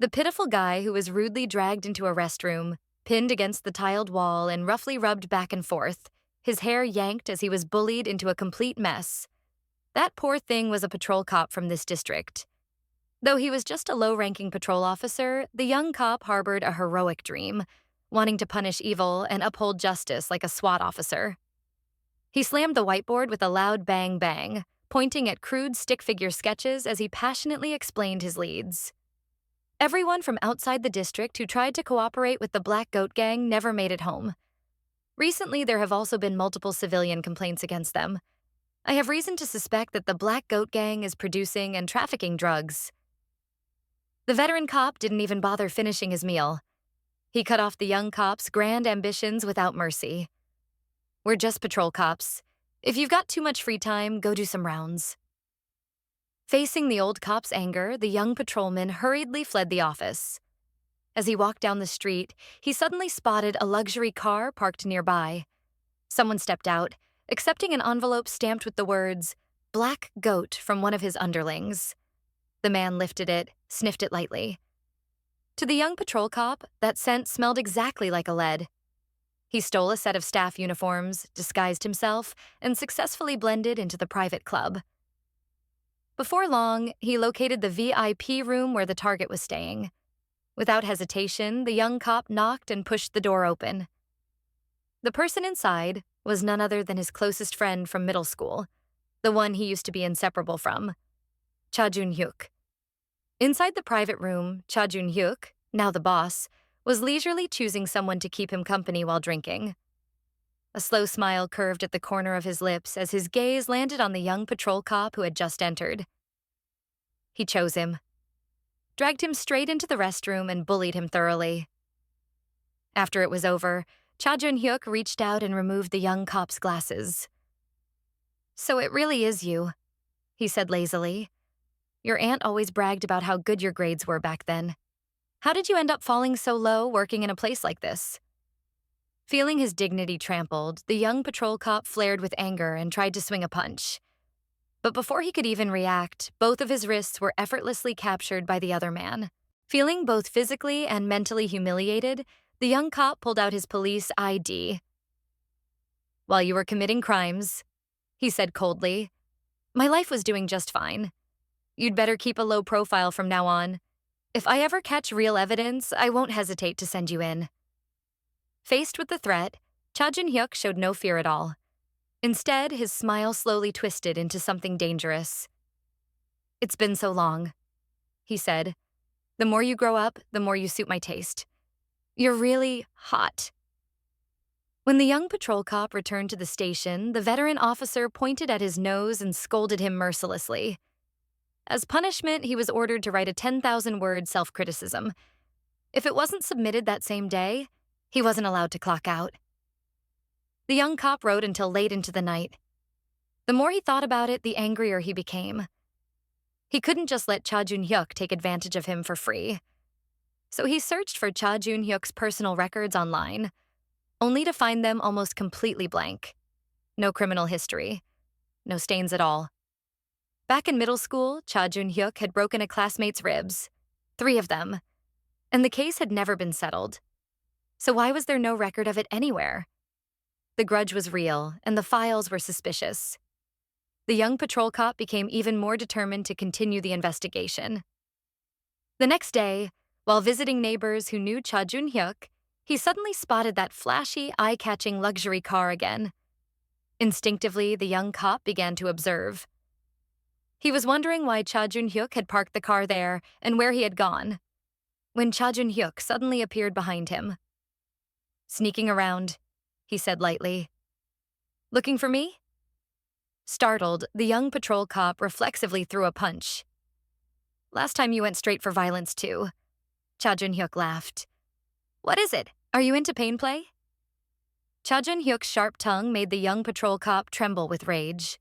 The pitiful guy who was rudely dragged into a restroom, pinned against the tiled wall and roughly rubbed back and forth, his hair yanked as he was bullied into a complete mess. That poor thing was a patrol cop from this district. Though he was just a low-ranking patrol officer, the young cop harbored a heroic dream, wanting to punish evil and uphold justice like a SWAT officer. He slammed the whiteboard with a loud bang bang, pointing at crude stick figure sketches as he passionately explained his leads. Everyone from outside the district who tried to cooperate with the Black Goat Gang never made it home. Recently, there have also been multiple civilian complaints against them. I have reason to suspect that the Black Goat Gang is producing and trafficking drugs. The veteran cop didn't even bother finishing his meal. He cut off the young cop's grand ambitions without mercy. "We're just patrol cops. If you've got too much free time, go do some rounds." Facing the old cop's anger, the young patrolman hurriedly fled the office. As he walked down the street, he suddenly spotted a luxury car parked nearby. Someone stepped out, accepting an envelope stamped with the words, "Black Goat," from one of his underlings. The man lifted it, sniffed it lightly. To the young patrol cop, that scent smelled exactly like a lead. He stole a set of staff uniforms, disguised himself, and successfully blended into the private club. Before long, he located the VIP room where the target was staying. Without hesitation, the young cop knocked and pushed the door open. The person inside was none other than his closest friend from middle school, the one he used to be inseparable from, Cha Jun-hyuk. Inside the private room, Cha Jun-hyuk, now the boss, was leisurely choosing someone to keep him company while drinking. A slow smile curved at the corner of his lips as his gaze landed on the young patrol cop who had just entered. He chose him, dragged him straight into the restroom, and bullied him thoroughly. After it was over, Cha Jun-hyuk reached out and removed the young cop's glasses. "So it really is you," he said lazily. "Your aunt always bragged about how good your grades were back then. How did you end up falling so low working in a place like this?" Feeling his dignity trampled, the young patrol cop flared with anger and tried to swing a punch. But before he could even react, both of his wrists were effortlessly captured by the other man. Feeling both physically and mentally humiliated, the young cop pulled out his police ID. "While you were committing crimes," he said coldly, "my life was doing just fine. You'd better keep a low profile from now on. If I ever catch real evidence, I won't hesitate to send you in." Faced with the threat, Cha Jun-hyuk showed no fear at all. Instead, his smile slowly twisted into something dangerous. "It's been so long," he said. "The more you grow up, the more you suit my taste. You're really hot." When the young patrol cop returned to the station, the veteran officer pointed at his nose and scolded him mercilessly. As punishment, he was ordered to write a 10,000-word self-criticism. If it wasn't submitted that same day, he wasn't allowed to clock out. The young cop wrote until late into the night. The more he thought about it, the angrier he became. He couldn't just let Cha Jun-hyuk take advantage of him for free. So he searched for Cha Jun-hyuk's personal records online, only to find them almost completely blank. No criminal history. No stains at all. Back in middle school, Cha Jun-hyuk had broken a classmate's ribs, 3 of them, and the case had never been settled. So why was there no record of it anywhere? The grudge was real, and the files were suspicious. The young patrol cop became even more determined to continue the investigation. The next day, while visiting neighbors who knew Cha Jun-hyuk, he suddenly spotted that flashy, eye-catching luxury car again. Instinctively, the young cop began to observe. He was wondering why Cha Jun-hyuk had parked the car there and where he had gone, when Cha Jun-hyuk suddenly appeared behind him. "Sneaking around," he said lightly. "Looking for me?" Startled, the young patrol cop reflexively threw a punch. "Last time you went straight for violence, too." Cha Jun-hyuk laughed. "What is it? Are you into pain play?" Cha Jun-hyuk's sharp tongue made the young patrol cop tremble with rage.